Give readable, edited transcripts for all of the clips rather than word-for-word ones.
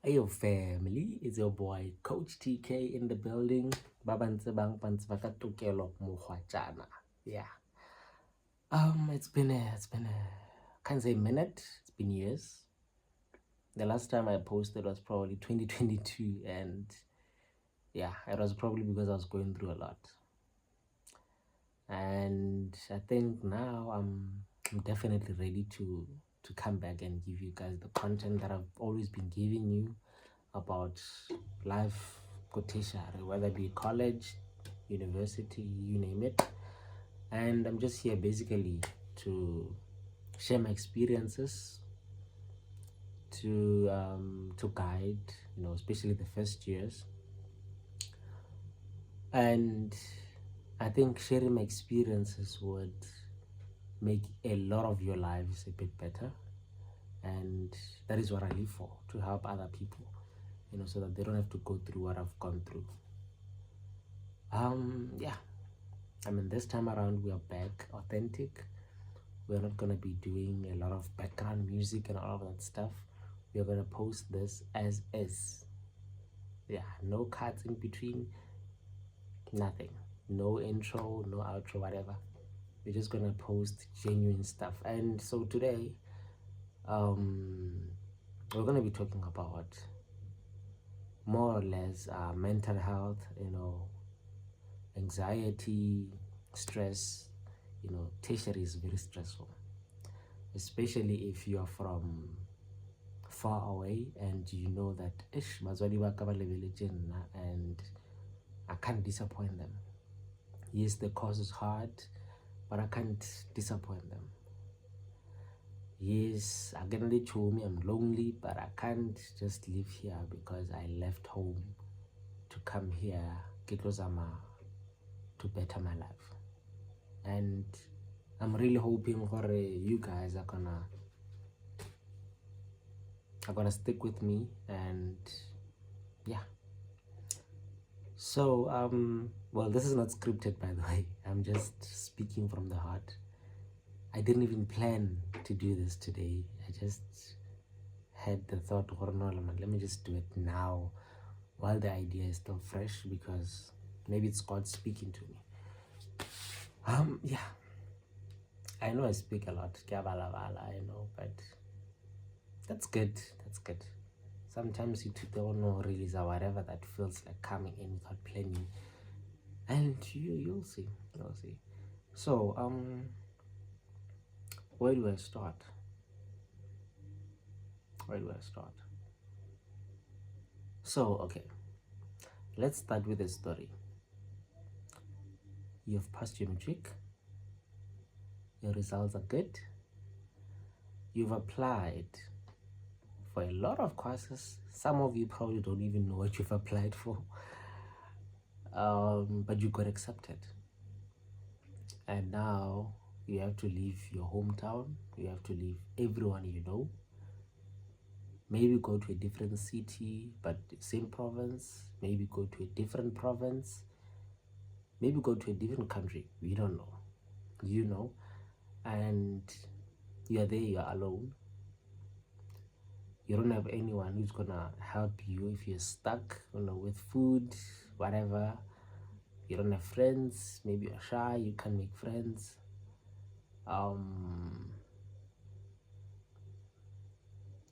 Hey, your family, it's your boy Coach TK in the building. Babantse bang pantse bakatokelo muhwachana. Yeah. It's been a can't say minute. It's been years. The last time I posted was probably 2022, and yeah, it was probably because I was going through a lot. And I think now I'm definitely ready to come back and give you guys the content that I've always been giving you about life, tertiary, whether it be college, university, you name it. And I'm just here basically to share my experiences, to guide, especially the first years. And I think sharing my experiences would make a lot of your lives a bit better. And that is what I live for, to help other people, so that they don't have to go through what I've gone through. Yeah, I mean, this time around we are back authentic. We're not gonna be doing a lot of background music and all of that stuff. We're gonna post this as is. Yeah, no cuts in between, nothing. No intro, no outro, whatever. We're just gonna post genuine stuff. And so today, we're gonna be talking about more or less mental health, anxiety, stress. Tertiary is very stressful, especially if you're from far away and you know that ish batswadi ba ka ba lebeletse nna and I can't disappoint them. Yes, the course is hard, but I can't disappoint them. Yes, I'm gonna let you, I'm lonely, but I can't just live here because I left home to come here to better my life. And I'm really hoping for you guys are gonna stick with me. And yeah, so well, this is not scripted, by the way. I'm just speaking from the heart. I didn't even plan to do this today. I just had the thought, let me just do it now while the idea is still fresh, because maybe it's God speaking to me. Yeah, I know I speak a lot, I know, but that's good. That's good. Sometimes you don't know release or whatever that feels like coming in without planning, and you'll see. So where do I start? So okay, let's start with a story. You've passed your matric, your results are good, you've applied for a lot of courses. Some of you probably don't even know what you've applied for, but you got accepted. And now you have to leave your hometown, you have to leave everyone you know, maybe go to a different city but same province, maybe go to a different province, maybe go to a different country. We don't know, and you're there, you're alone. You don't have anyone who's gonna help you if you're stuck, with food, whatever. You don't have friends, maybe you're shy, you can't make friends.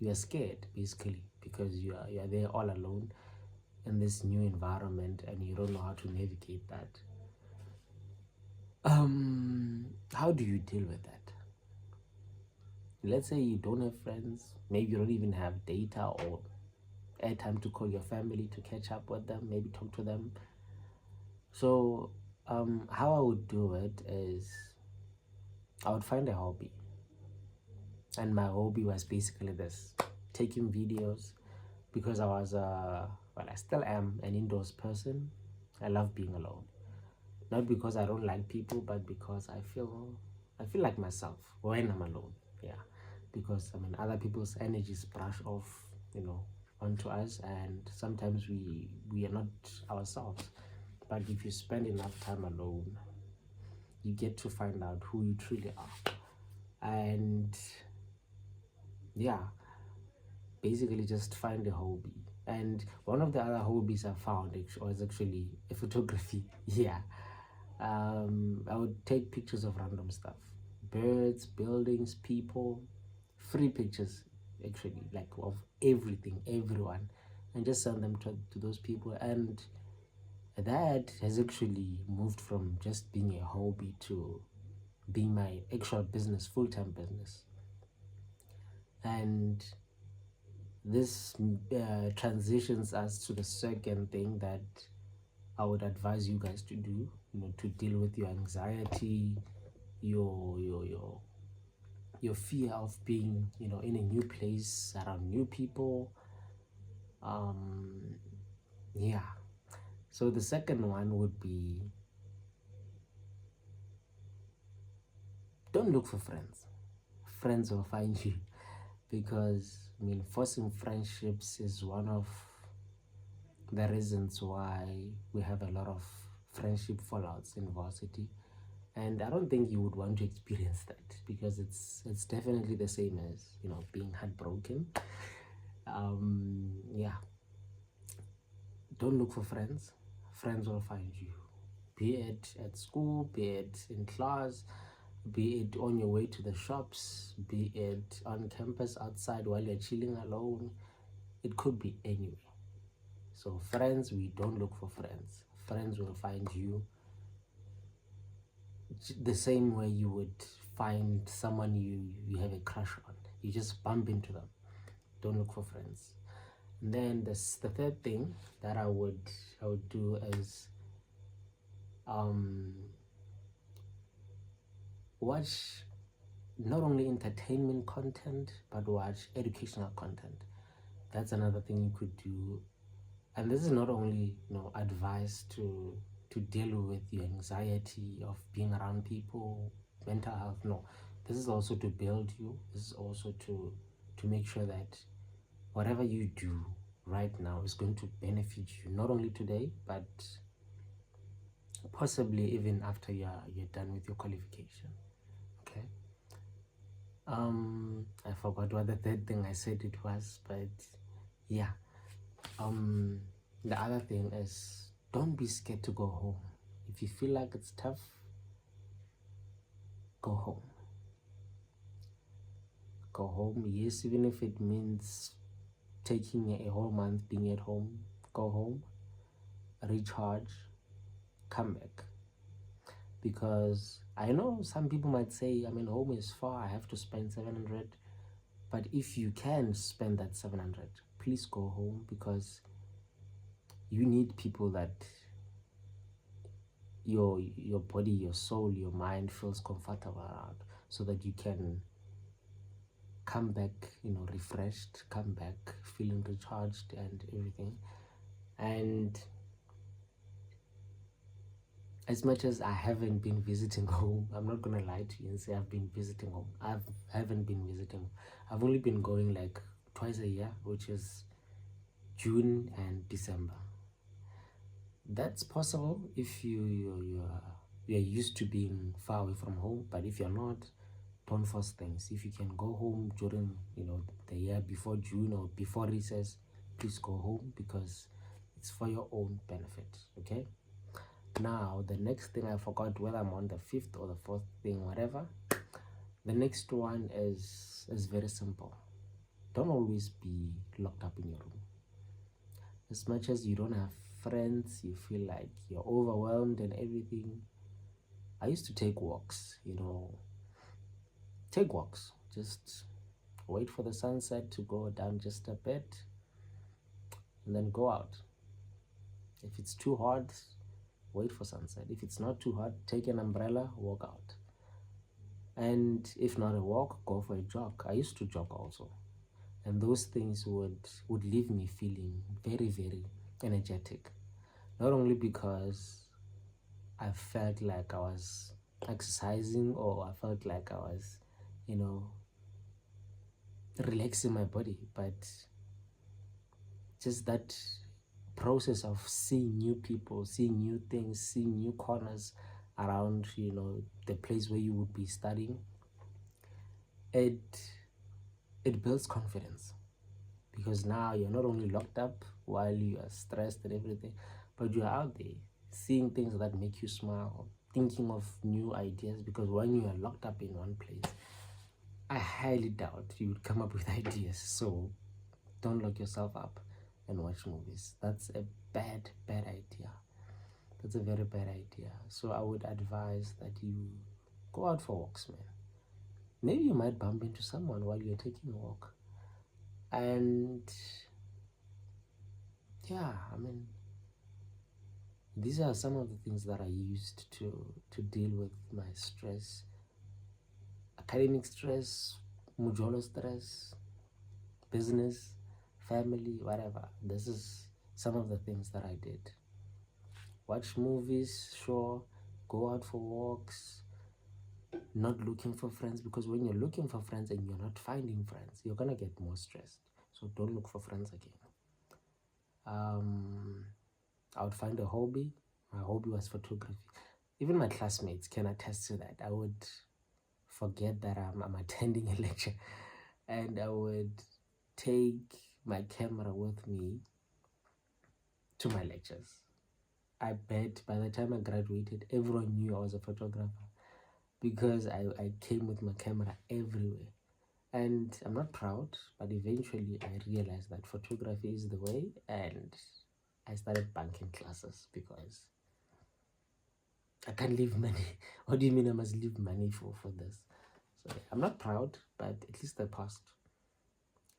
You're scared basically because you're there all alone in this new environment and you don't know how to navigate that. How do you deal with that? Let's say you don't have friends, maybe you don't even have data or airtime to call your family to catch up with them, maybe talk to them. So how I would do it is I would find a hobby, and my hobby was basically this: taking videos, because I was I still am an indoors person. I love being alone, not because I don't like people, but because I feel like myself when I'm alone. Yeah, because other people's energies brush off, onto us, and sometimes we are not ourselves. But if you spend enough time alone, you get to find out who you truly are. And yeah, basically just find a hobby. And one of the other hobbies I found was actually a photography. Yeah. I would take pictures of random stuff, birds, buildings, people, free pictures, actually, like of everything, everyone, and just send them to those people. And that has actually moved from just being a hobby to being my actual business, full-time business. And this transitions us to the second thing that I would advise you guys to do, to deal with your anxiety, your your your your fear of being, in a new place around new people. Um, yeah. So the second one would be, don't look for friends. Friends will find you, because forcing friendships is one of the reasons why we have a lot of friendship fallouts in varsity. And I don't think you would want to experience that, because it's definitely the same as being heartbroken. Yeah, don't look for friends. Friends will find you, be it at school, be it in class, be it on your way to the shops, be it on campus outside while you're chilling alone. It could be anywhere. So friends, we don't look for friends. Friends will find you the same way you would find someone you have a crush on. You just bump into them. Don't look for friends. And then the third thing that I would do is watch not only entertainment content, but watch educational content. That's another thing you could do. And this is not only advice to deal with your anxiety of being around people, mental health. No, this is also to build you. This is also to make sure that whatever you do right now is going to benefit you, not only today, but possibly even after you're done with your qualification. Okay. I forgot what the third thing I said it was, but yeah. The other thing is, don't be scared to go home. If you feel like it's tough, go home. Go home, yes, even if it means taking a whole month being at home. Go home, recharge, come back. Because I know some people might say, home is far, I have to spend 700. But if you can spend that 700, please go home, because you need people that your body, your soul, your mind feels comfortable around, so that you can come back refreshed, come back feeling recharged and everything. And as much as I haven't been visiting home, I'm not gonna lie to you and say I've been visiting home. Haven't been visiting. I've only been going like twice a year, which is June and December. That's possible if you're used to being far away from home. But if you're not, don't force things. If you can go home during the year before June or before recess, please go home, because it's for your own benefit. Okay. Now the next thing, I forgot whether I'm on the fifth or the fourth thing, whatever. The next one is very simple. Don't always be locked up in your room. As much as you don't have friends, you feel like you're overwhelmed and everything, I used to take walks. Take walks. Just wait for the sunset to go down just a bit, and then go out. If it's too hot, wait for sunset. If it's not too hot, take an umbrella, walk out. And if not a walk, go for a jog. I used to jog also. And those things would leave me feeling very, very energetic. Not only because I felt like I was exercising, or I felt like I was, relaxing my body, but just that process of seeing new people, seeing new things, seeing new corners around, the place where you would be studying, it builds confidence. because now you're not only locked up while you are stressed and everything, but you're out there seeing things that make you smile, thinking of new ideas, because when you are locked up in one place, I highly doubt you would come up with ideas. So don't lock yourself up and watch movies. That's a bad idea. That's a very bad idea. So I would advise that you go out for walks, man. Maybe you might bump into someone while you're taking a walk. And yeah, I mean, these are some of the things that I used to deal with my stress. Academic stress, mujolo stress, business, family, whatever. This is some of the things that I did. Watch movies, sure. Go out for walks. Not looking for friends, because when you're looking for friends and you're not finding friends, you're gonna get more stressed. So don't look for friends again. I would find a hobby. My hobby was photography. Even my classmates can attest to that. I would forget that I'm attending a lecture, and I would take my camera with me to my lectures. I bet by the time I graduated, everyone knew I was a photographer, because I came with my camera everywhere. And I'm not proud, but eventually I realized that photography is the way, and I started banking classes because I can't leave money. What do you mean I must leave money for this? So I'm not proud, but at least I passed.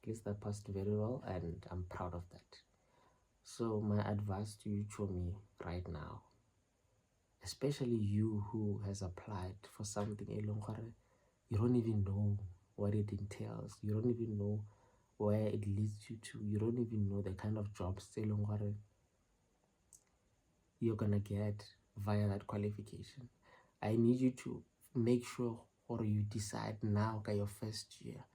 At least I passed very well, and I'm proud of that. So my advice to you, Chomi, right now, especially you who has applied for something, you don't even know what it entails. You don't even know where it leads you to. You don't even know the kind of jobs you're gonna get via that qualification. I need you to make sure, or you decide now, your first year,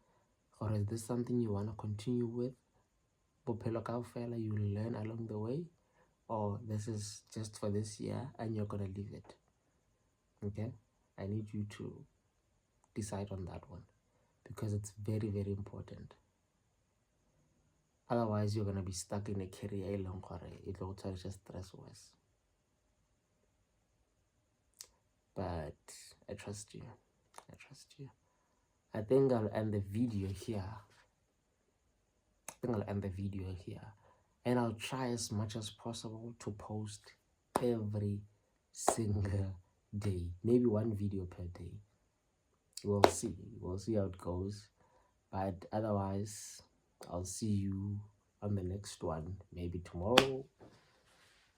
or is this something you want to continue with? You learn along the way, or this is just for this year and you're gonna leave it. Okay, I need you to decide on that one, because it's very, very important. Otherwise, you're gonna be stuck in a career it will just stress worse. But I trust you. I trust you. I think I'll end the video here. And I'll try as much as possible to post every single day, maybe one video per day. We'll see how it goes, but otherwise I'll see you on the next one, maybe tomorrow,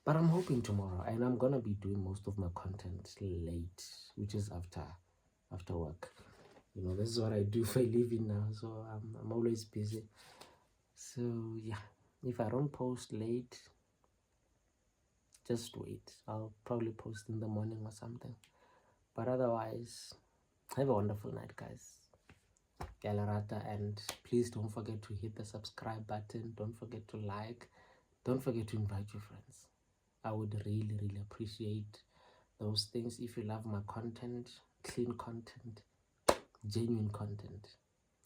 but I'm hoping tomorrow. And I'm gonna be doing most of my content late, which is after work. This is what I do for a living now, so I'm always busy. So yeah, if I don't post late, just wait. I'll probably post in the morning or something. But otherwise, have a wonderful night, guys. Galarata, and please don't forget to hit the subscribe button. Don't forget to like. Don't forget to invite your friends. I would really, really appreciate those things. If you love my content, clean content, genuine content.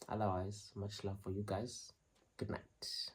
Otherwise, much love for you guys. Good night.